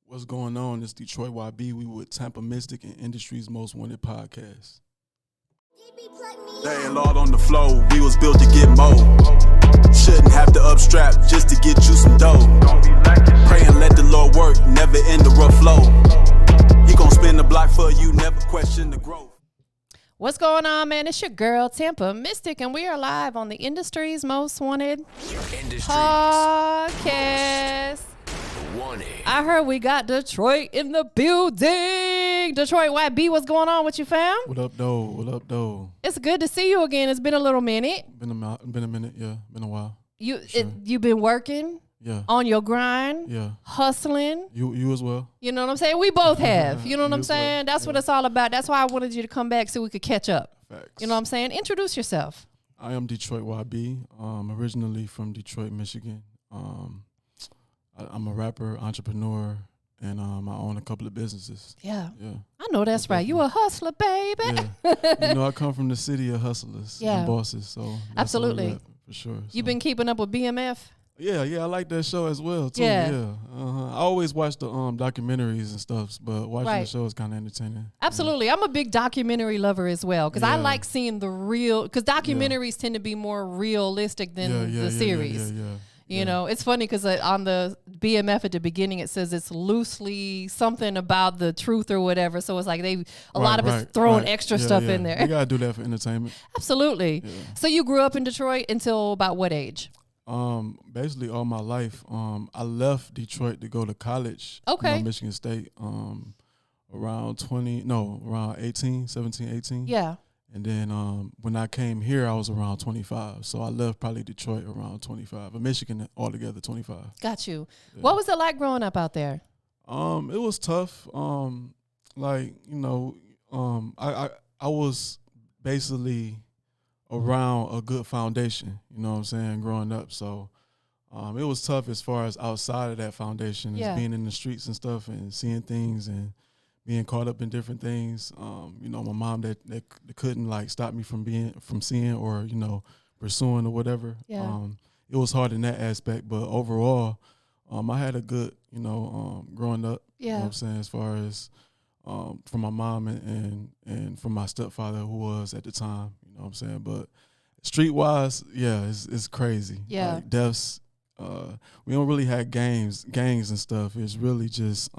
What's going on? It's Detroit YB. We with TampaMystic and Industry's Most Wanted podcast. Laying Lord on the floor, we was built to get more. Shouldn't have to upstrap just to get you some dough. Pray and let the Lord work, never end the rough flow. He gon' spin the block for you, never question the growth. What's going on, man? It's your girl, TampaMystic, and we are live on the Industry's Most Wanted podcast. I heard we got Detroit in the building. Detroit YB, what's going on with you, fam? What up, though? What up, though? It's good to see you again. It's been a little minute. Been a minute, yeah. Been a while. You've been working? Yeah. On your grind? Yeah. Hustling? You as well. You know what I'm saying? We both have. You know what I'm saying? Well. That's what it's all about. That's why I wanted you to come back so we could catch up. Facts. You know what I'm saying? Introduce yourself. I am Detroit YB. Originally from Detroit, Michigan. I'm a rapper, entrepreneur, and I own a couple of businesses. Yeah. I know that's right. You a hustler, baby. Yeah. I come from the city of hustlers and bosses. So absolutely. For sure. You've been keeping up with BMF? Yeah, I like that show as well, too. Yeah. I always watch the documentaries and stuff, but watching the show is kind of entertaining. Absolutely. Yeah. I'm a big documentary lover as well because I like seeing the real, because documentaries tend to be more realistic than the series. You know, it's funny because on the BMF at the beginning, it says it's loosely something about the truth or whatever. So it's like a lot of it's throwing extra stuff in there. You got to do that for entertainment. Absolutely. Yeah. So you grew up in Detroit until about what age? Basically all my life. I left Detroit to go to college. Okay. Michigan State. Around 17, 18. Yeah. And then when I came here, I was around 25. So I left probably Detroit around 25. But Michigan altogether 25. Got you. Yeah. What was it like growing up out there? It was tough. I was basically around a good foundation, you know what I'm saying, growing up. So it was tough as far as outside of that foundation, as being in the streets and stuff and seeing things and being caught up in different things. My mom that couldn't like stop me from seeing or, pursuing or whatever. Yeah. It was hard in that aspect, but overall, I had a good, growing up, you know what I'm saying, as far as from my mom and from my stepfather who was at the time, you know what I'm saying? But streetwise, it's crazy. Yeah. Like deaths, we don't really have gangs and stuff. It's really just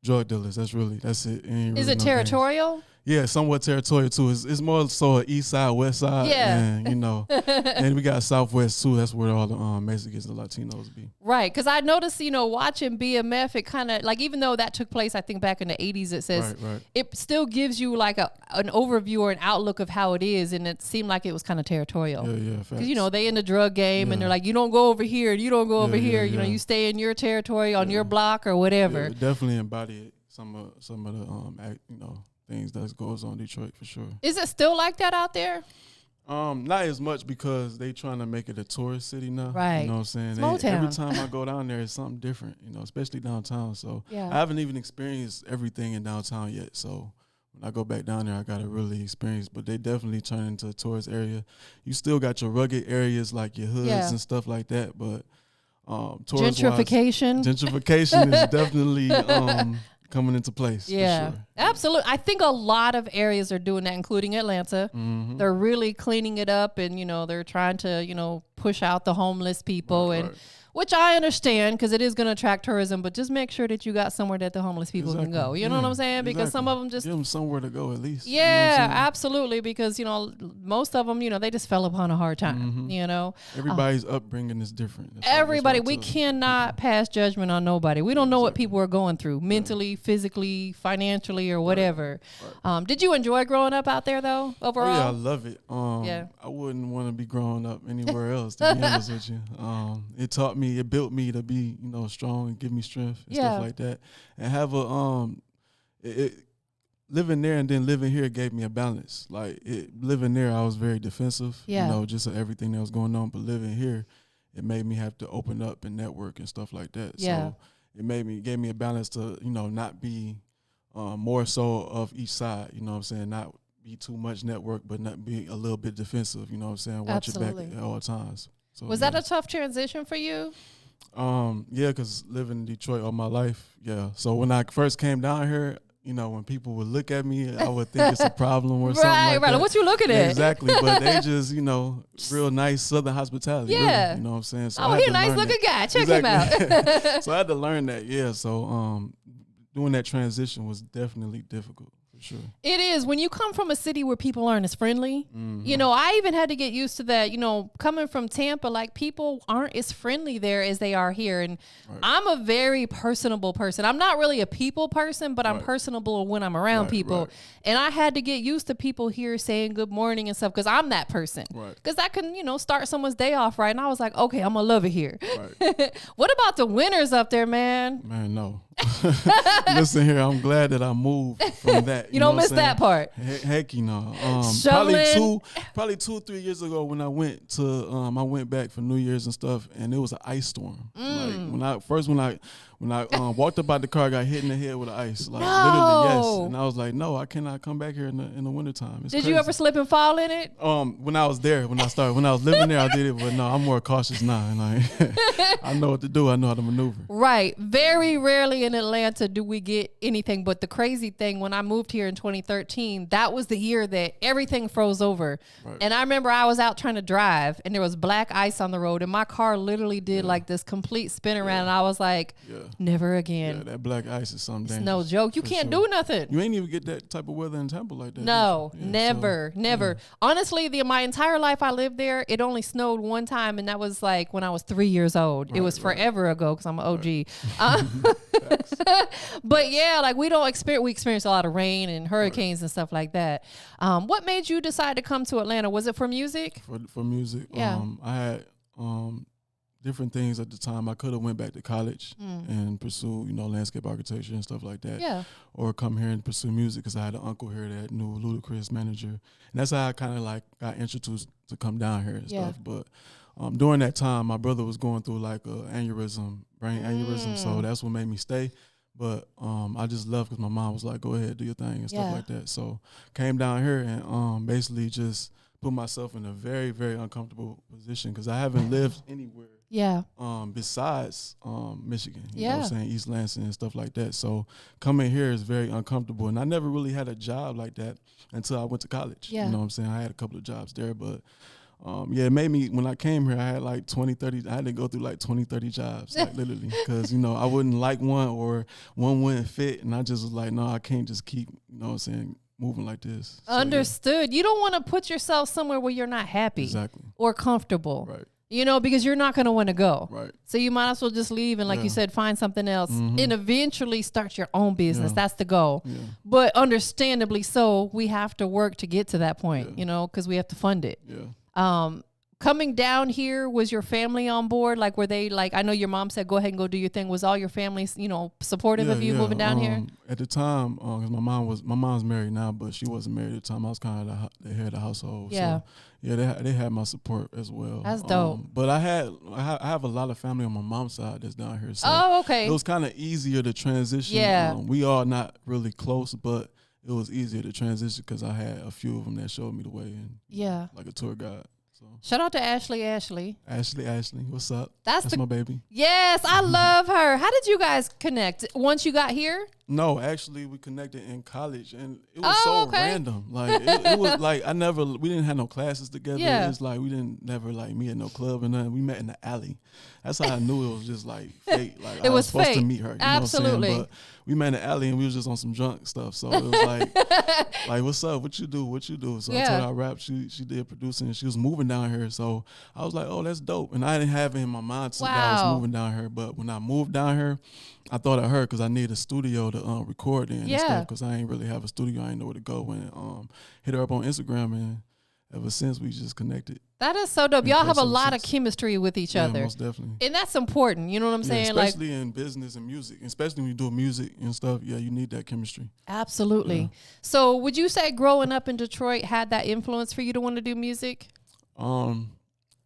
drug dealers. That's it. Is it territorial? Gangs. Yeah, somewhat territorial too. It's more so east side, west side, and and we got southwest too. That's where all the Mexicans and Latinos be. Right, because I noticed, watching BMF, it kind of like, even though that took place, I think back in the 80s, it says it still gives you like an overview or an outlook of how it is, and it seemed like it was kind of territorial. Yeah, because they in the drug game, and they're like, you don't go over here, and you don't go over here. You stay in your territory on your block or whatever. Yeah, it definitely embodied some of the things that goes on in Detroit for sure. Is it still like that out there? Not as much because they trying to make it a tourist city now. Right. You know what I'm saying? Small town. Every time I go down there, it's something different, especially downtown. So I haven't even experienced everything in downtown yet. So when I go back down there, I got to really experience. But they definitely turn into a tourist area. You still got your rugged areas like your hoods and stuff like that. But gentrification is definitely coming into place. Yeah, for sure. Absolutely. I think a lot of areas are doing that, including Atlanta. Mm-hmm. They're really cleaning it up, and they're trying to push out the homeless people, which I understand because it is going to attract tourism. But just make sure that you got somewhere that the homeless people can go. You know what I'm saying? Because some of them just give them somewhere to go at least. Yeah, absolutely. Because most of them, they just fell upon a hard time. Mm-hmm. Everybody's upbringing is different. Everybody, we cannot pass judgment on nobody. We don't know what people are going through mentally, physically, financially, or whatever. Right. Did you enjoy growing up out there though? Overall, yeah, I love it. I wouldn't want to be growing up anywhere else. To be honest with you, it built me to be, strong and give me strength and stuff like that. And have living there and then living here gave me a balance. Like living there, I was very defensive, just everything that was going on. But living here, it made me have to open up and network and stuff like that. Yeah. So it gave me a balance to, not be more so of each side, not be too much network, but not be a little bit defensive, watch it back at all times. So, was that a tough transition for you? Yeah, because living in Detroit all my life, yeah. So when I first came down here, you know, when people would look at me, I would think it's a problem or something like that. Right. What you looking at? Exactly. But they just, you know, real nice Southern hospitality. Yeah. Really, you know what I'm saying? So he a nice looking guy. Check him out. So I had to learn that. Yeah. So doing that transition was definitely difficult. Sure. It is. When you come from a city where people aren't as friendly, Mm-hmm. you know, I even had to get used to that. You know, coming from Tampa, like people aren't as friendly there as they are here. And I'm a very personable person. I'm not really a people person, but I'm personable when I'm around people. And I had to get used to people here saying good morning and stuff because I'm that person. Because I can, you know, start someone's day off right. And I was like, okay, I'm going to love it here. What about the winters up there, man? Man, no. Listen here, I'm glad that I moved from that. You don't miss that part. Heck, you know. Probably 2 or 3 years ago when I went to I went back for New Year's and stuff, and it was an ice storm. Like when I walked up out the car, I got hit in the head with ice. Like literally, yes. And I was like, no, I cannot come back here in the wintertime. It's Did crazy. you ever slip and fall in it? When I was there, when I was living there, I did it, but no, I'm more cautious now. And I know what to do. I know how to maneuver. Right. Very rarely in Atlanta do we get anything. But the crazy thing, when I moved here in 2013, that was the year that everything froze over. And I remember I was out trying to drive, and there was black ice on the road, and my car literally did like this complete spin around. And I was like, never again. Yeah, that black ice is something dangerous. It's no joke. You can't do nothing. You ain't even get that type of weather in Tampa like that. No, never. Honestly, my entire life I lived there, it only snowed one time, and that was like when I was 3 years old. It was forever ago because I'm an OG. But yeah, like we experience a lot of rain and hurricanes and stuff like that. What made you decide to come to Atlanta? Was it for music? For music. Yeah. I had different things at the time. I could have went back to college and pursue, you know, landscape architecture and stuff like that. Yeah. Or come here and pursue music because I had an uncle here that knew Ludacris manager. And that's how I kind of like got introduced to come down here and stuff. But during that time, my brother was going through like a brain aneurysm. So that's what made me stay. But I just left because my mom was like, go ahead, do your thing and stuff like that. So came down here and basically just put myself in a very, very uncomfortable position because I haven't lived anywhere besides Michigan, you know what I'm saying, East Lansing and stuff like that. So coming here is very uncomfortable. And I never really had a job like that until I went to college. You know what I'm saying? I had a couple of jobs there, but it made me, when I came here, I had like 20, 30, I had to go through like 20, 30 jobs, like literally, because, you know, I wouldn't like one or one wouldn't fit. And I just was like, no, I can't just keep, you know what I'm saying, moving like this. So, Understood. You don't want to put yourself somewhere where you're not happy or comfortable. Right. You know, because you're not going to want to go. Right. So you might as well just leave and, like you said, find something else and eventually start your own business. That's the goal. Yeah. But understandably so, we have to work to get to that point, you know, because we have to fund it. Yeah. Coming down here, was your family on board? Like, were they like, I know your mom said, go ahead and go do your thing. Was all your family, you know, supportive of you moving down here? At the time, because my mom's married now, but she wasn't married at the time. I was kind of the head of the household. Yeah. So, yeah, they had my support as well. That's dope. But I have a lot of family on my mom's side that's down here. So okay. It was kind of easier to transition. Yeah. We are not really close, but it was easier to transition because I had a few of them that showed me the way and like a tour guide. So. Shout out to Ashley, what's up? That's my baby. Yes, I love her. How did you guys connect? Once you got here? No, actually, we connected in college, and it was random. Like it was like we didn't have no classes together. Yeah. It's like we didn't never like meet at no club or nothing. We met in the alley. That's how I knew it was just like fate. Like it was supposed fate. to meet her. You Absolutely. know what I'm saying? But we met in the alley and we was just on some drunk stuff. So it was like, what's up? What you do? So I told her I rap. She did producing. And she was moving down here. So I was like, oh, that's dope. And I didn't have it in my mind that I was moving down here. But when I moved down here, I thought of her because I needed a studio to record in and stuff because I ain't really have a studio. I ain't know where to go. And hit her up on Instagram, and ever since we just connected. That is so dope. Y'all have a lot of chemistry with each other. Most definitely. And that's important. You know what I'm saying? Especially in business and music. Especially when you do music and stuff. Yeah, you need that chemistry. Absolutely. Yeah. So would you say growing up in Detroit had that influence for you to want to do music?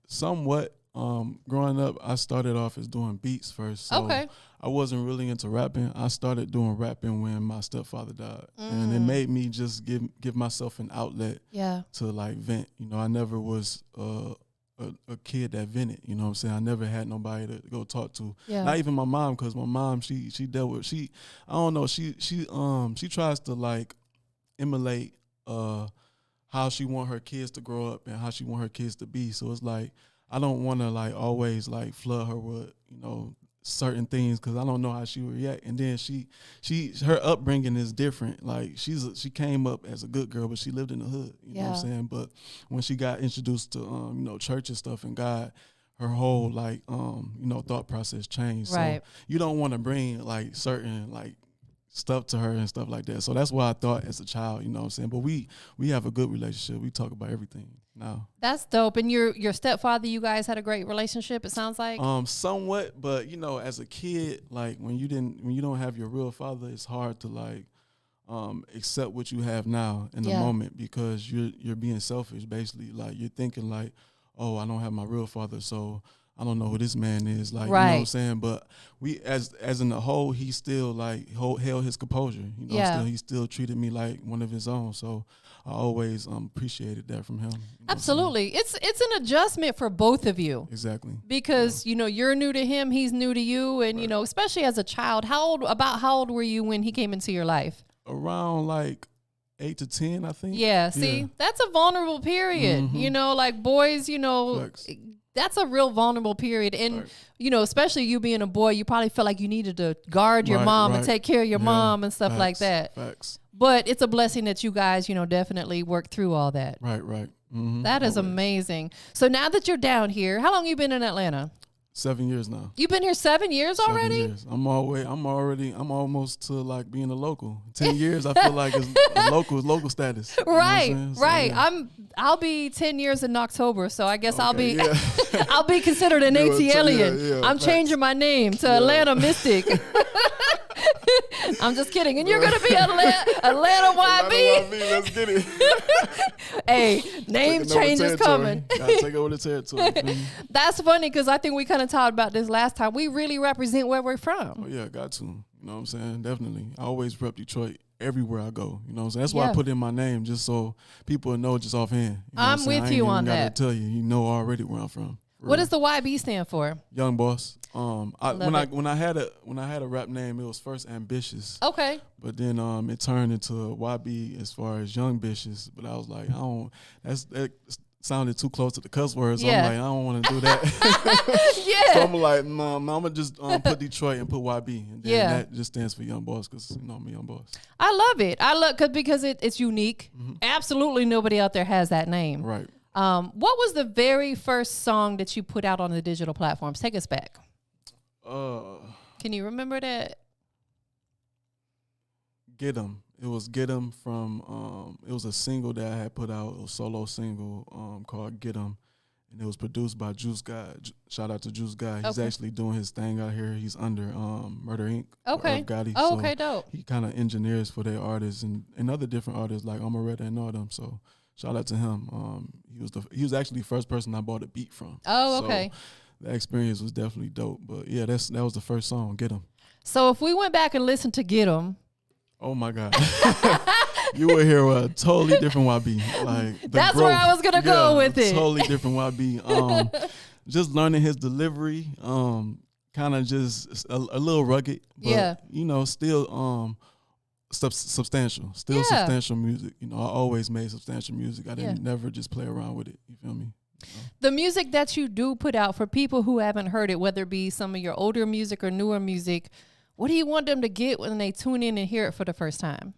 Somewhat. Growing up, I started off as doing beats first. So I wasn't really into rapping. I started doing rapping when my stepfather died. And it made me just give myself an outlet to like vent. You know, I never was a kid that vented, you know what I'm saying? I never had nobody to go talk to. Yeah. Not even my mom, because my mom, she dealt with, I don't know, she tries to like emulate how she want her kids to grow up and how she want her kids to be. So it's like, I don't want to like always like flood her with, you know, certain things, because I don't know how she would react. And then her upbringing is different. Like she came up as a good girl, but she lived in the hood. You know what I'm saying? But when she got introduced to you know, church and stuff and God, her whole like you know, thought process changed. Right. So you don't want to bring like certain like stuff to her and stuff like that. So that's why I thought as a child, you know what I'm saying? But we have a good relationship. We talk about everything now. That's dope. And your stepfather, you guys had a great relationship, it sounds like? Somewhat, but you know, as a kid, like when you don't have your real father, it's hard to like accept what you have now in the moment, because you're being selfish basically. Like you're thinking like, oh, I don't have my real father, so I don't know who this man is, like, right. You know what I'm saying? But we, as in the whole, he still like held his composure. You know, he still treated me like one of his own. So I always appreciated that from him. You know. Absolutely. It's an adjustment for both of you. Exactly. Because, you know, you're new to him, he's new to you. And, you know, especially as a child, how old were you when he came into your life? Around like 8 to 10, I think. Yeah. See, that's a vulnerable period. Mm-hmm. You know, like boys, you know, Flex. That's a real vulnerable period. And, you know, especially you being a boy, you probably felt like you needed to guard your mom and take care of your mom and stuff like that. Facts. But it's a blessing that you guys, you know, definitely worked through all that. Right. Mm-hmm. That is amazing. So now that you're down here, how long you been in Atlanta? 7 years now. You've been here 7 years already? 7 years. I'm almost to like being a local. 10 years, I feel like it's local status. Right, you know right. So, I'll be 10 years in October, so I guess I'll be I'll be considered an ATLian. I'm changing my name to Atlanta Mystic. I'm just kidding. And you're gonna be Atlanta YB. Let's get it. Hey, name change is coming. Gotta take over the territory. That's funny, because I think we kind of talked about this last time. We really represent where we're from. Oh yeah, got to. You know what I'm saying? Definitely. I always rep Detroit everywhere I go. You know what I'm saying? That's why I put in my name, just so people know just offhand. You know I'm with you on that. I gotta tell you, you know already where I'm from. What does the YB stand for? Young Boss. When I had a rap name, it was first Ambitious. Okay. But then it turned into YB as far as Young Ambitious. But I was like, that sounded too close to the cuss words. So I'm like, I don't want to do that. So I'm like, no, I'm gonna just put Detroit and put YB, and then that just stands for Young Boss, because you know I'm a young boss. I love it. Because it's unique. Mm-hmm. Absolutely nobody out there has that name. Right. What was the very first song that you put out on the digital platforms? Take us back. Can you remember that? Get 'Em. It was Get 'Em from, it was a single that I had put out, a solo single called Get 'Em. And it was produced by Juice Guy. Shout out to Juice Guy. He's actually doing his thing out here. He's under Murder Inc. Okay. Gotti. Oh, okay, dope. He kind of engineers for their artists and other different artists like Amaretta and all them. So shout out to him. He was actually the first person I bought a beat from. Oh, okay. So the experience was definitely dope. But yeah, that was the first song, Get 'Em. So if we went back and listened to Get 'Em, oh my God. You will hear a totally different YB. Like that's where I was gonna go with it. Totally different YB. Just learning his delivery, kind of just a little rugged, but you know, still substantial. Still substantial music. You know, I always made substantial music. I didn't never just play around with it. You feel me? The music that you do put out, for people who haven't heard it, whether it be some of your older music or newer music, what do you want them to get when they tune in and hear it for the first time?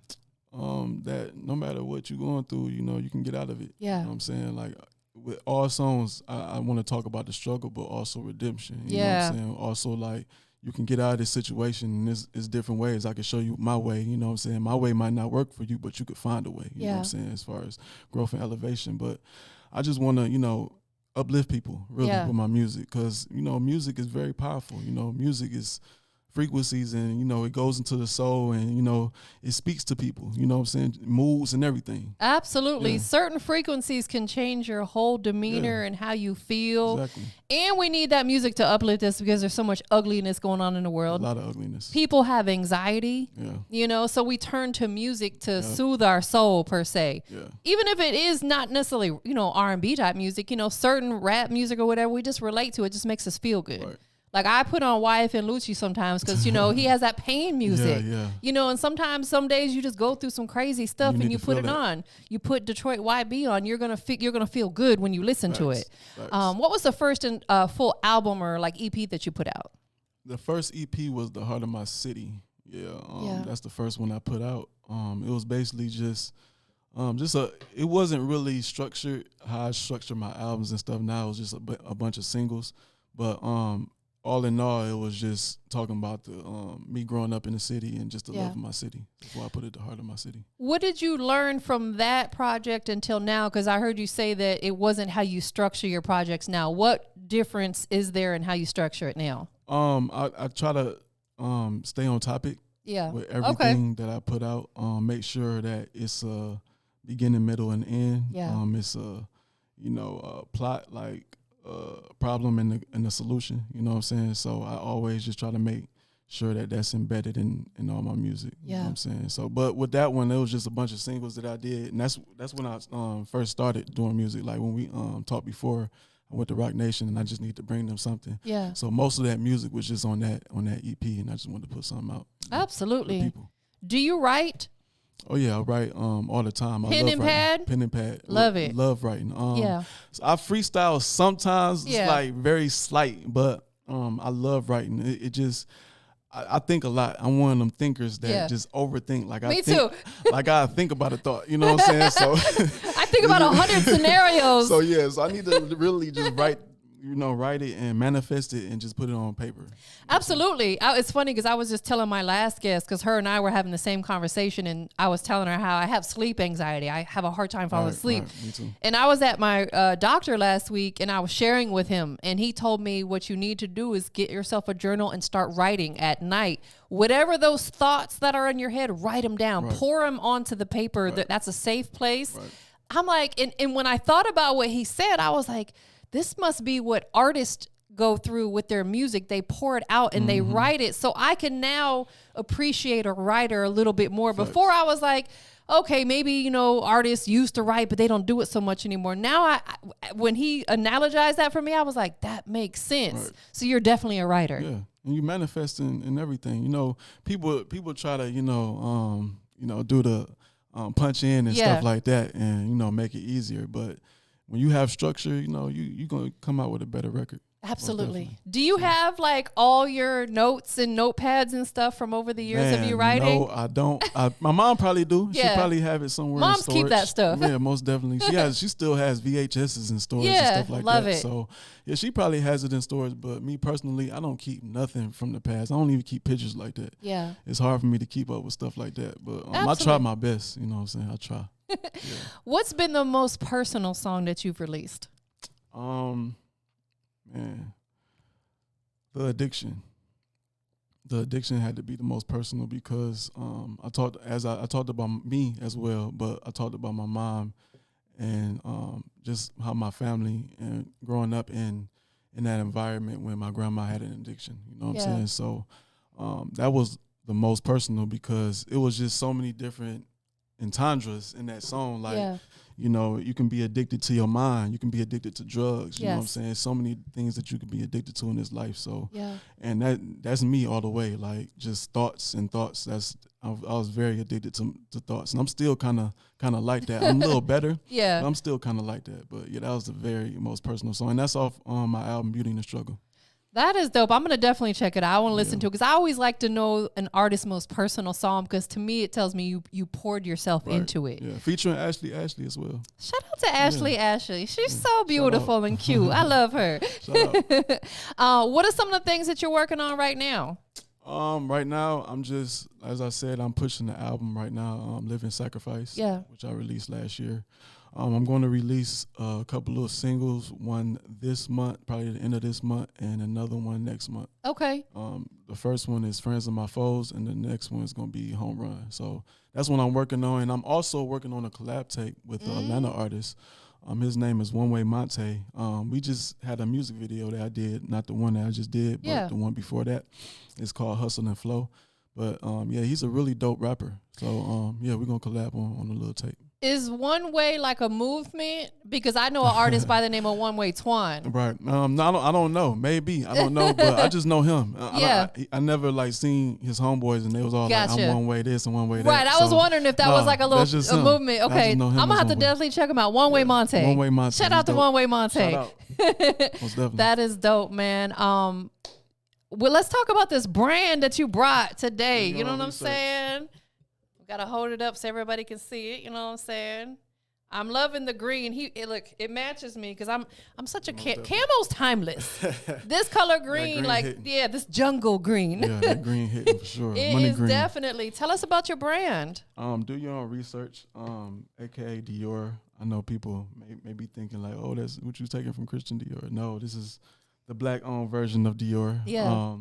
That no matter what you're going through, you know, you can get out of it. Yeah. You know what I'm saying? Like with all songs, I want to talk about the struggle, but also redemption. You know what I'm saying? Also, like, you can get out of this situation, and there's different ways. I can show you my way, you know what I'm saying? My way might not work for you, but you could find a way, you know what I'm saying, as far as growth and elevation. But I just want to, you know, uplift people really with my music, because, you know, music is very powerful. You know, music is frequencies, and it goes into the soul, and it speaks to people, what I'm saying, moods and everything. Absolutely. Certain frequencies can change your whole demeanor and how you feel. Exactly. And we need that music to uplift us because there's so much ugliness going on in the world. A lot of ugliness. People have anxiety, so we turn to music to soothe our soul, per se. Even if it is not necessarily, R&B type music, certain rap music or whatever, we just relate to it. Just makes us feel good. Right. Like I put on YF and Lucci sometimes because, he has that pain music, and sometimes some days you just go through some crazy stuff and you put it on. You put Detroit YB on, you're going to feel good when you listen to it. What was the first full album or like EP that you put out? The first EP was The Heart of My City. That's the first one I put out. It was basically just it wasn't really structured how I structure my albums and stuff now. It was just a bunch of singles, but all in all, it was just talking about the me growing up in the city and just the love of my city. That's why I put it The Heart of My City. What did you learn from that project until now? Because I heard you say that it wasn't how you structure your projects now. What difference is there in how you structure it now? I try to stay on topic with everything that I put out. Make sure that it's a beginning, middle, and end. It's a plot, like problem and the solution, you know what I'm saying? So I always just try to make sure that that's embedded in all my music, you know what I'm saying? So, but with that one, it was just a bunch of singles that I did, and that's when I first started doing music. Like when we talked before, I went to Rock Nation, and I just need to bring them something. So most of that music was just on that EP, and I just wanted to put something out. Absolutely. For people. Do you write? Oh yeah, I write all the time. Pen and pad? Pen and pad. Love it. Love writing. So I freestyle sometimes. It's like very slight, but I love writing. It just I think a lot. I'm one of them thinkers that just overthink. Like Me too. Like I think about a thought. You know what I'm saying? So I think about 100 scenarios. So so I need to really just write it and manifest it and just put it on paper. Absolutely. It's funny because I was just telling my last guest, because her and I were having the same conversation, and I was telling her how I have sleep anxiety. I have a hard time falling asleep. Right, me too. And I was at my doctor last week, and I was sharing with him, and he told me what you need to do is get yourself a journal and start writing at night. Whatever those thoughts that are in your head, write them down. Right. Pour them onto the paper. Right. That's a safe place. Right. I'm like, and when I thought about what he said, I was like, this must be what artists go through with their music. They pour it out and they write it. So I can now appreciate a writer a little bit more. Facts. Before I was like, okay, maybe, artists used to write, but they don't do it so much anymore. Now, when he analogized that for me, I was like, that makes sense. Right. So you're definitely a writer. Yeah, and you manifest in everything. People try to, do the punch in and stuff like that and, make it easier. But when you have structure, you're going to come out with a better record. Absolutely. Do you have like all your notes and notepads and stuff from over the years of you writing? No, I don't. My mom probably do. She probably have it somewhere. Moms in storage. keep that stuff. Yeah, most definitely. She still has VHSs in storage and stuff like love that. It. So yeah, she probably has it in storage. But me personally, I don't keep nothing from the past. I don't even keep pictures like that. Yeah, it's hard for me to keep up with stuff like that. But I try my best. You know what I'm saying? I try. What's been the most personal song that you've released? Man, the addiction had to be the most personal because I talked about me as well, but I talked about my mom and just how my family and growing up in that environment when my grandma had an addiction. You know what I'm saying? So that was the most personal because it was just so many different entendres in that song. Like, you can be addicted to your mind. You can be addicted to drugs. You know what I'm saying? So many things that you can be addicted to in this life. So, and that's me all the way. Like just thoughts. I was very addicted to thoughts, and I'm still kind of like that. I'm a little better. But I'm still kind of like that. But that was the very most personal song, and that's off my album Beauty and the Struggle. That is dope. I'm going to definitely check it out. I want to listen to it because I always like to know an artist's most personal song because to me it tells me you poured yourself into it. Yeah, featuring Ashley as well. Shout out to Ashley. She's so beautiful and cute. I love her. What are some of the things that you're working on right now? Right now, I'm just, as I said, I'm pushing the album right now, Living Sacrifice, which I released last year. I'm going to release a couple of singles, one this month, probably the end of this month, and another one next month. Okay. The first one is Friends of My Foes, and the next one is going to be Home Run. So that's what I'm working on. And I'm also working on a collab tape with an Atlanta artist. His name is One Way Monte. We just had a music video that I did, not the one that I just did, but the one before that. It's called Hustle and Flow. But, he's a really dope rapper. So, we're going to collab on a little tape. Is One Way like a movement? Because I know an artist by the name of One Way Twan. Right. No, I don't know. Maybe. I don't know, but I just know him. I never like seen his homeboys and they was all like, I'm one way this and one way that. Right. I was wondering if that was like a little movement. Okay. I'm going to have to definitely check him out. One Way Monte. One Way Monte. Shout out to One Way Monte. Shout out. Most definitely. That is dope, man. Well, let's talk about this brand that you brought today. You know what I'm saying? Gotta hold it up so everybody can see it. You know what I'm saying? I'm loving the green. Look, it matches me because I'm such a camo's timeless. This color green like hitting. This jungle green. Yeah, that green hitting for sure. It Money is green. Definitely. Tell us about your brand. Do your own research. AKA Dior. I know people may be thinking like, oh, that's what you taking from Christian Dior. No, this is the black-owned version of Dior. Yeah.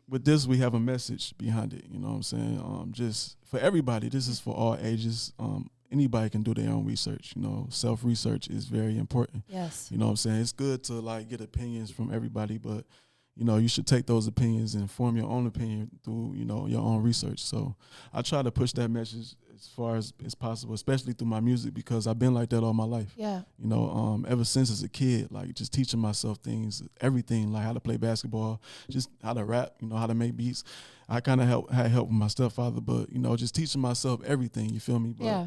With this, we have a message behind it. You know what I'm saying? Just for everybody. This is for all ages. Anybody can do their own research. You know, self-research is very important. Yes. You know what I'm saying? It's good to like get opinions from everybody, but you know, you should take those opinions and form your own opinion through, you know, your own research. So I try to push that message as far as possible, especially through my music, because I've been like that all my life. Yeah. You know, ever since as a kid, like just teaching myself things, everything, like how to play basketball, just how to rap, you know, how to make beats. I kind of had help with my stepfather, but, you know, just teaching myself everything, you feel me? But, yeah.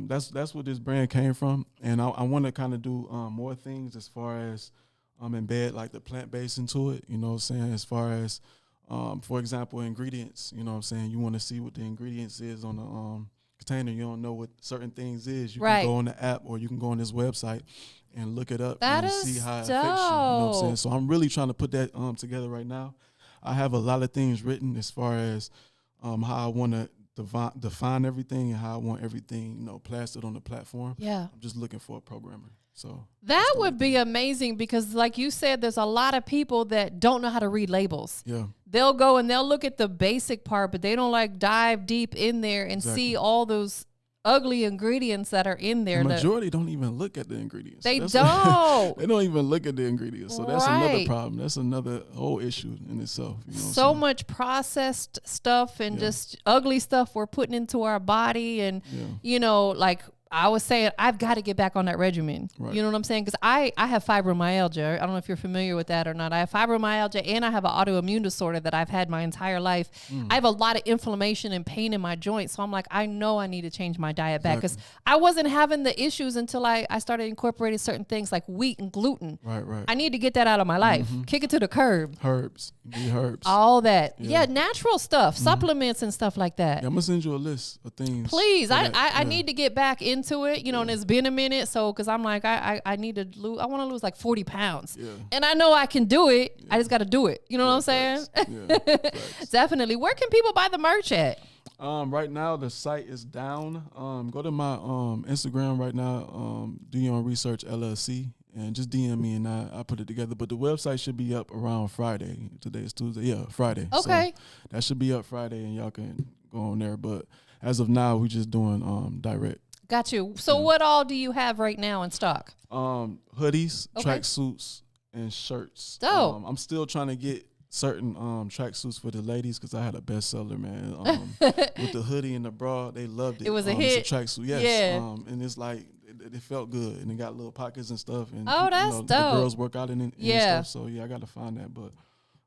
That's what this brand came from. And I want to kind of do more things as far as embed like the plant-based into it, you know what I'm saying, as far as, for example, ingredients, you know what I'm saying, you want to see what the ingredients is on the container, you don't know what certain things is, you can go on the app or you can go on this website and look it up and see how it affects you, you know what I'm saying, so I'm really trying to put that together right now. I have a lot of things written as far as how I want to define everything and how I want everything, you know, plastered on the platform. Yeah. I'm just looking for a programmer. So that would be amazing because like you said, there's a lot of people that don't know how to read labels. Yeah. They'll go and they'll look at the basic part, but they don't like dive deep in there and see all those ugly ingredients that are in there. The majority don't even look at the ingredients. They don't. They don't even look at the ingredients. So that's another problem. That's another whole issue in itself. You know so much processed stuff and just ugly stuff we're putting into our body. And, you know, like I was saying, I've got to get back on that regimen. Right. You know what I'm saying? Because I have fibromyalgia. I don't know if you're familiar with that or not. I have fibromyalgia and I have an autoimmune disorder that I've had my entire life. I have a lot of inflammation and pain in my joints. So I'm like, I know I need to change my diet back because I wasn't having the issues until I started incorporating certain things like wheat and gluten. Right. I need to get that out of my life. Kick it to the curb. Herbs. You need herbs. All that. Yeah, natural stuff, supplements and stuff like that. Yeah, I'm going to send you a list of things. Please. I need to get back into it, you know, and it's been a minute. So, cause I'm like, I need to lose, I want to lose like 40 pounds and I know I can do it. I just got to do it. You know what I'm saying? Definitely. Where can people buy the merch at? Right now the site is down. Go to my, Instagram right now. Do your own research LLC and just DM me and I put it together. But the website should be up around Friday. Today is Tuesday. Yeah, Friday. Okay. So that should be up Friday and y'all can go on there. But as of now, we just doing, direct. Got you. So what all do you have right now in stock? Hoodies, tracksuits, and shirts. Dope. I'm still trying to get certain tracksuits for the ladies because I had a bestseller, man. With the hoodie and the bra, they loved it. It was a hit. It's a tracksuit, yes. Yeah. And it's like it felt good, and it got little pockets and stuff. And that's dope. The girls work out in it and stuff. So I got to find that, but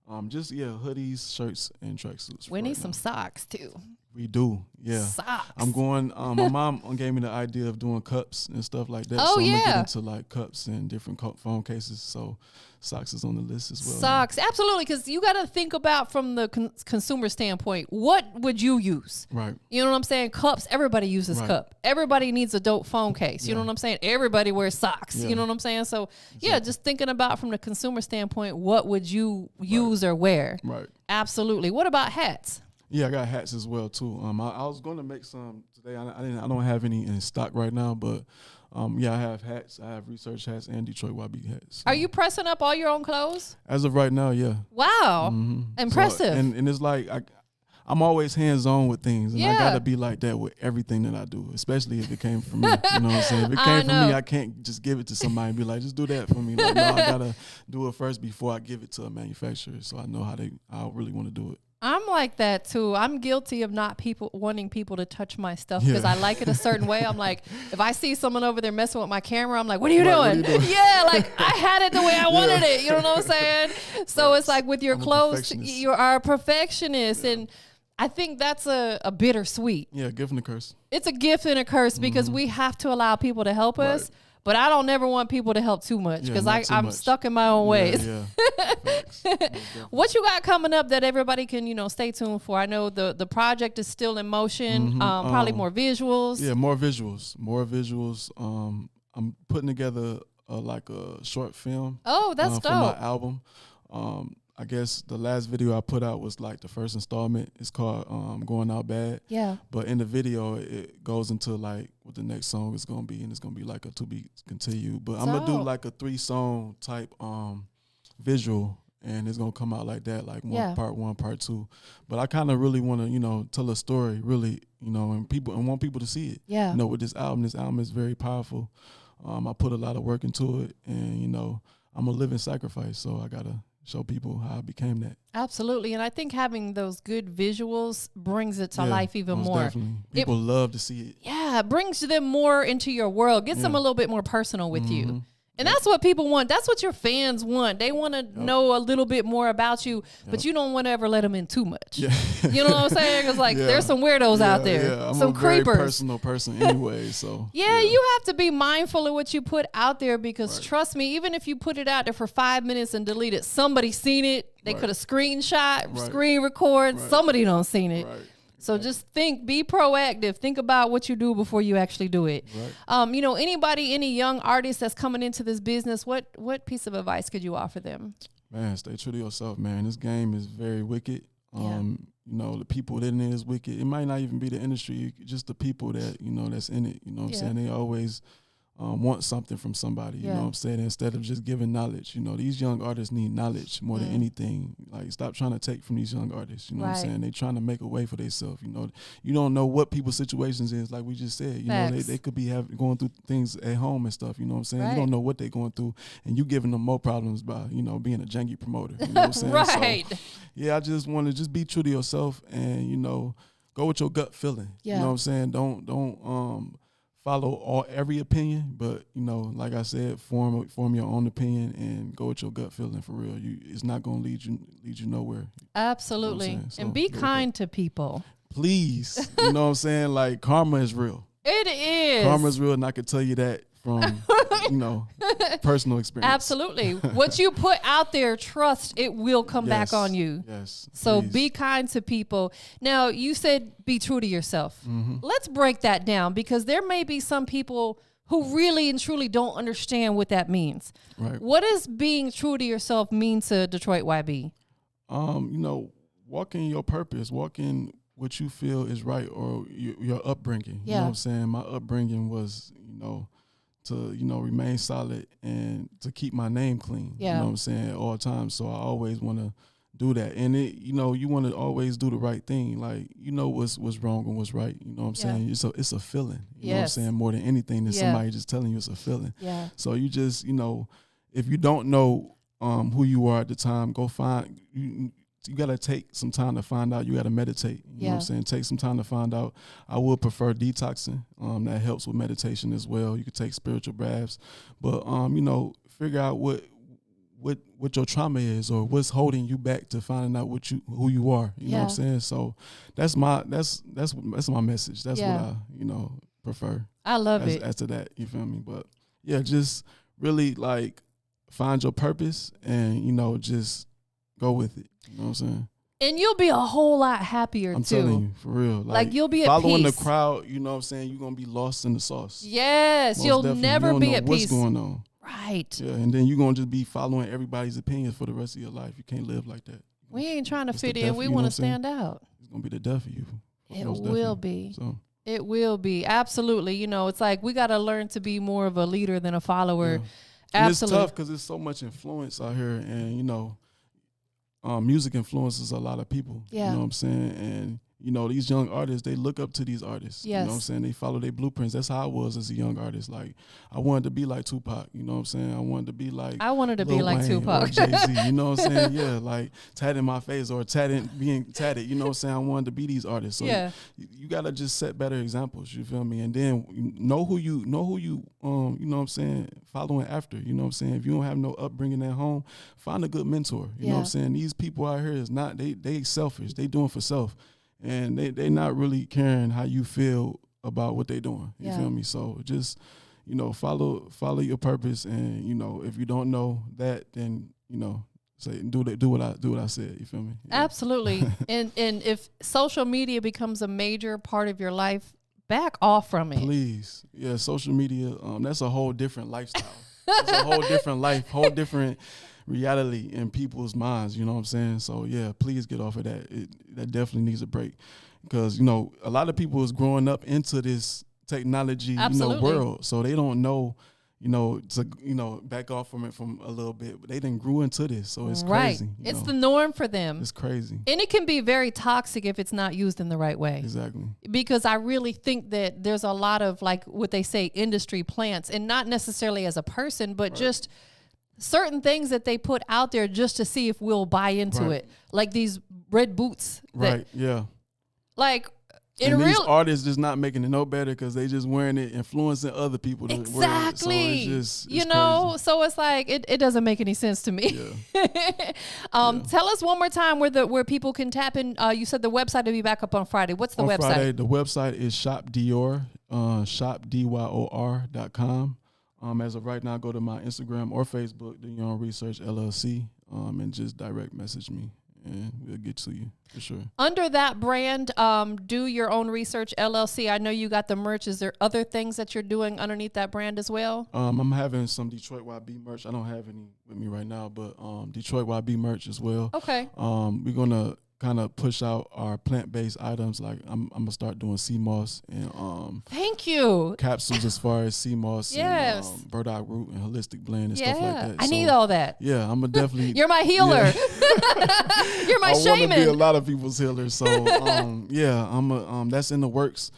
hoodies, shirts, and tracksuits. We need some socks too. We do, yeah. Socks. I'm going. My mom gave me the idea of doing cups and stuff like that. Oh, so I'm yeah. gonna get into like cups and different phone cases. So socks is on the list as well. Socks, absolutely, because you got to think about from the consumer standpoint. What would you use? Right. You know what I'm saying? Cups. Everybody uses cup. Everybody needs a dope phone case. You know what I'm saying? Everybody wears socks. You know what I'm saying? So just thinking about from the consumer standpoint, what would you use or wear? Right. Absolutely. What about hats? Yeah, I got hats as well too. I was going to make some today. I don't have any in stock right now, but Yeah, I have hats. I have research hats and Detroit YB hats. So. Are you pressing up all your own clothes? As of right now, yeah. Wow. Impressive. So, and it's like I'm always hands-on with things, and I got to be like that with everything that I do, especially if it came from me. You know what I'm saying? If it came from me, I can't just give it to somebody and be like, just do that for me. Like, no, I got to do it first before I give it to a manufacturer, so I know how I really want to do it. I'm like that too. I'm guilty of not wanting people to touch my stuff because I like it a certain way. I'm like, if I see someone over there messing with my camera, I'm like, what are you doing? Yeah, like I had it the way I wanted it. You know what I'm saying? So it's like with your clothes, you are a perfectionist. And I think that's a bittersweet. Yeah, gift and a curse. It's a gift and a curse because we have to allow people to help us. But I don't never want people to help too much because I'm stuck in my own ways. What you got coming up that everybody can, stay tuned for? I know the project is still in motion. Probably more visuals. Yeah, more visuals. I'm putting together like a short film. Oh, that's dope. For my album. I guess the last video I put out was like the first installment. It's called Going Out Bad. Yeah. But in the video, it goes into like what the next song is going to be, and it's going to be like a to be continued. But I'm going to do like a 3-song type visual, and it's going to come out like that, like part 1, part 2. But I kind of really want to, tell a story, really, and want people to see it. Yeah. With this album is very powerful. I put a lot of work into it, and, I'm a living sacrifice, so I got to show people how I became that. Absolutely. And I think having those good visuals brings it to life even more. Definitely. People love to see it. Yeah, it brings them more into your world, gets them a little bit more personal with you. And that's what people want. That's what your fans want. They want to know a little bit more about you, but you don't want to ever let them in too much. Yeah. You know what I'm saying? Because there's some weirdos out there, some creepers. I'm a very personal person anyway, so. You have to be mindful of what you put out there because trust me, even if you put it out there for 5 minutes and delete it, somebody's seen it. They could have screenshot, screen record. Somebody don't seen it. So just be proactive. Think about what you do before you actually do it. Any young artist that's coming into this business, what piece of advice could you offer them? Man, stay true to yourself, man. This game is very wicked. The people in it is wicked. It might not even be the industry, just the people that, that's in it. You know what I'm saying? They always want something from somebody, you know what I'm saying, instead of just giving knowledge. These young artists need knowledge more than anything. Like, stop trying to take from these young artists, you know what I'm saying? They trying to make a way for themselves, You don't know what people's situations is, like we just said. They could be going through things at home and stuff, you know what I'm saying? You don't know what they're going through, and you giving them more problems by, being a janky promoter, you know what I'm saying? So, I just want to just be true to yourself and, go with your gut feeling. You know what I'm saying? Don't follow every opinion, but like I said, form your own opinion and go with your gut feeling for real. It's not gonna lead you nowhere. Absolutely, and be kind to people, please. You know what I'm saying? Like, karma is real. It is. Karma is real, and I can tell you that from personal experience. Absolutely. What you put out there, trust it will come back on you. Yes. So be kind to people. Now, you said be true to yourself. Let's break that down because there may be some people who really and truly don't understand what that means. Right. What does being true to yourself mean to Detroit YB? Walk in your purpose, walk in what you feel is right, or your upbringing. You know what I'm saying? My upbringing was, to, remain solid and to keep my name clean. You know what I'm saying? At all times. So I always want to do that. And you want to always do the right thing. Like, what's wrong and what's right. You know what I'm saying? It's a feeling. You know what I'm saying? More than anything than somebody just telling you it's a feeling. Yeah. So you just, if you don't know who you are at the time, go find you got to take some time to find out. You got to meditate. You know what I'm saying? Take some time to find out. I would prefer detoxing. That helps with meditation as well. You could take spiritual baths. But, figure out what your trauma is or what's holding you back to finding out who you are. You know what I'm saying? So that's my message. That's what I, prefer. I love it. As to that, you feel me? But, just really, like, find your purpose and, just go with it. You know what I'm saying? And you'll be a whole lot happier, I'm too. telling you, for real. Like you'll be at following peace. The crowd, you know what I'm saying? You're going to be lost in the sauce. Yes, you'll never be at peace. What's going on? Right. Yeah, and then you're going to just be following everybody's opinions for the rest of your life. You can't live like that. We ain't trying to fit in. We want to stand out. It's going to be the death of you. It will be. So It will be. Absolutely. You know, it's like we got to learn to be more of a leader than a follower. Yeah. Absolutely. And it's tough because there's so much influence out here, and, you know, music influences a lot of people. Yeah. You know what I'm saying? And, you know, these young artists, they look up to these artists. Yes. You know what I'm saying? They follow their blueprints. That's how I was as a young artist. Like, I wanted to be like Tupac. You know what I'm saying? I wanted to be like Lil Wayne Tupac. or Jay-Z. You know what I'm saying? Yeah, like tatting my face or being tatted. You know what I'm saying? I wanted to be these artists. So you got to just set better examples. You feel me? And then know who you you know what I'm saying, following after. You know what I'm saying? If you don't have no upbringing at home, find a good mentor. You know what I'm saying? These people out here is not, they selfish. They doing for self. And they not really caring how you feel about what they doing. You feel me? So just, you know, follow your purpose, and, you know, if you don't know that, then, you know, say do what I said. You feel me? Yeah. Absolutely. and if social media becomes a major part of your life, back off from it. Please. Yeah, social media, that's a whole different lifestyle. It's a whole different life, whole different reality in people's minds, you know what I'm saying? So yeah, please get off of that. That definitely needs a break, because, you know, a lot of people is growing up into this technology, you know, world, so they don't know, you know, to, you know, back off from it from a little bit, but they didn't grew into this, so it's crazy. It's the norm for them. It's crazy, and it can be very toxic if it's not used in the right way. Exactly. Because I really think that there's a lot of, like what they say, industry plants, and not necessarily as a person, but just certain things that they put out there just to see if we'll buy into it. Like these red boots. Like and these artists just not making it no better because they just wearing it, influencing other people to wear it. So it's you know, crazy. So it's like it doesn't make any sense to me. Tell us one more time where people can tap in. You said the website will be back up on Friday. What's the website? Friday, the website is Shop Dior, shopdior.com. As of right now, go to my Instagram or Facebook, Do Your Own Research LLC, and just direct message me, and we'll get to you for sure. Under that brand, Do Your Own Research LLC, I know you got the merch. Is there other things that you're doing underneath that brand as well? I'm having some Detroit YB merch. I don't have any with me right now, but Detroit YB merch as well. Okay. We're going to kind of push out our plant-based items. Like I'm gonna start doing sea moss and thank you capsules as far as sea moss and burdock root and holistic blend and stuff like that. I need all that. Yeah, I'm gonna definitely. You're my healer. You're my shaman. I want to be a lot of people's healer. So yeah, I'm that's in the works.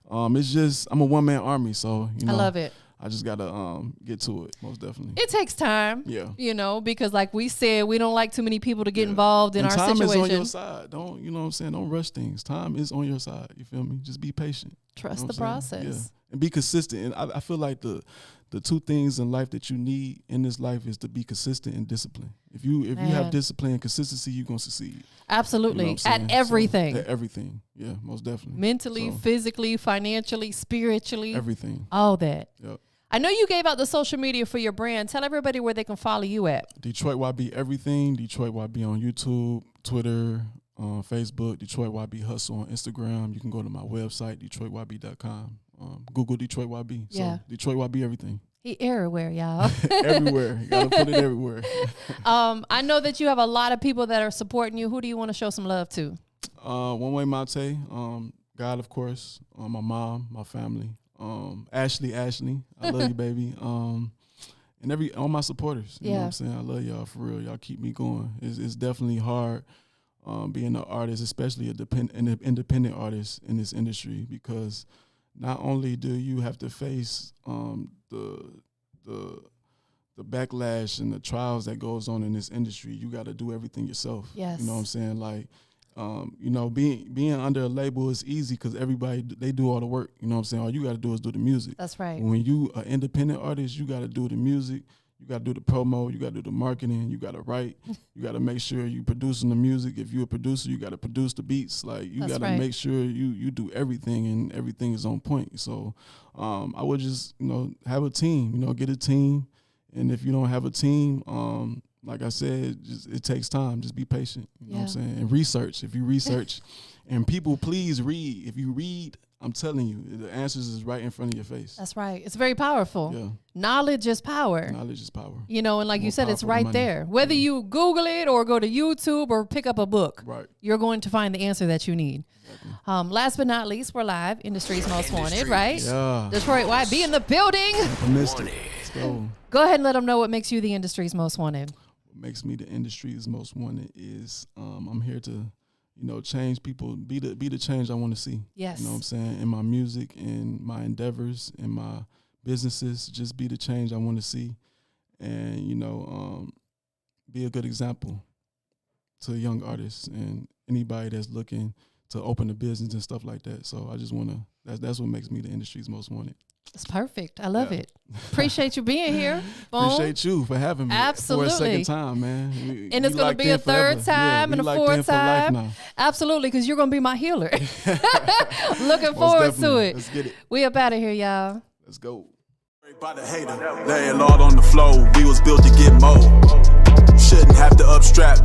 It's just I'm a one-man army, so you know. I love it. I just gotta get to it, most definitely. It takes time. Yeah. You know, because like we said, we don't like too many people to get involved in our situation. Time is on your side. Don't, you know what I'm saying? Don't rush things. Time is on your side. You feel me? Just be patient. Trust the process. Yeah. And be consistent. And I feel like the two things in life that you need in this life is to be consistent and disciplined. If you have discipline and consistency, you're gonna succeed. Absolutely. You know at everything. At everything. Yeah, most definitely. Mentally, physically, financially, spiritually. Everything. All that. Yep. I know you gave out the social media for your brand. Tell everybody where they can follow you at. Detroit YB Everything. Detroit YB on YouTube, Twitter, Facebook. Detroit YB Hustle on Instagram. You can go to my website, DetroitYB.com. Google Detroit YB. So Detroit YB Everything. He everywhere, y'all. Everywhere. You gotta put it everywhere. I know that you have a lot of people that are supporting you. Who do you want to show some love to? One Way Mate, God, of course. My mom, my family. Ashley, I love you, baby. And all my supporters, you know what I'm saying? I love y'all for real. Y'all keep me going. It's definitely hard being an artist, especially an independent artist in this industry, because not only do you have to face the backlash and the trials that goes on in this industry, you got to do everything yourself. Yes. You know what I'm saying? Like, you know, being under a label is easy because everybody, they do all the work. You know what I'm saying? All you got to do is do the music. That's right. When you an independent artist, you got to do the music. You got to do the promo. You got to do the marketing. You got to write. You got to make sure you producing the music. If you're a producer, you got to produce the beats. Like, you got to make sure you do everything and everything is on point. So I would just, you know, have a team. You know, get a team. And if you don't have a team, like I said, it takes time. Just be patient. You know what I'm saying? And research. If you research, and people, please read. If you read I'm telling you, the answers is right in front of your face. That's right. It's very powerful. Yeah. Knowledge is power. Knowledge is power. You know, and like you said, it's right there. Whether you Google it or go to YouTube or pick up a book, right, you're going to find the answer that you need. Exactly. Last but not least, we're live. Industry's Most Wanted, right? Yeah. Detroit YB in the building. TampaMystic. Let's go. Go ahead and let them know what makes you the industry's most wanted. What makes me the industry's most wanted is I'm here to, change people, be the change I want to see. Yes. You know what I'm saying? In my music, in my endeavors, in my businesses, just be the change I want to see. And, be a good example to young artists and anybody that's looking to open a business and stuff like that. So I just want to, that's what makes me the industry's most wanted. It's perfect. I love it. Appreciate you being here. Boom. Appreciate you for having me. Absolutely. For a second time, man. And it's going to be a third time and a fourth time. Absolutely, because you're going to be my healer. Looking forward to it. Let's get it. We up out of here, y'all. Let's go. By the hater, laying Lord on the floor. We was built to get more. Shouldn't have to upstrap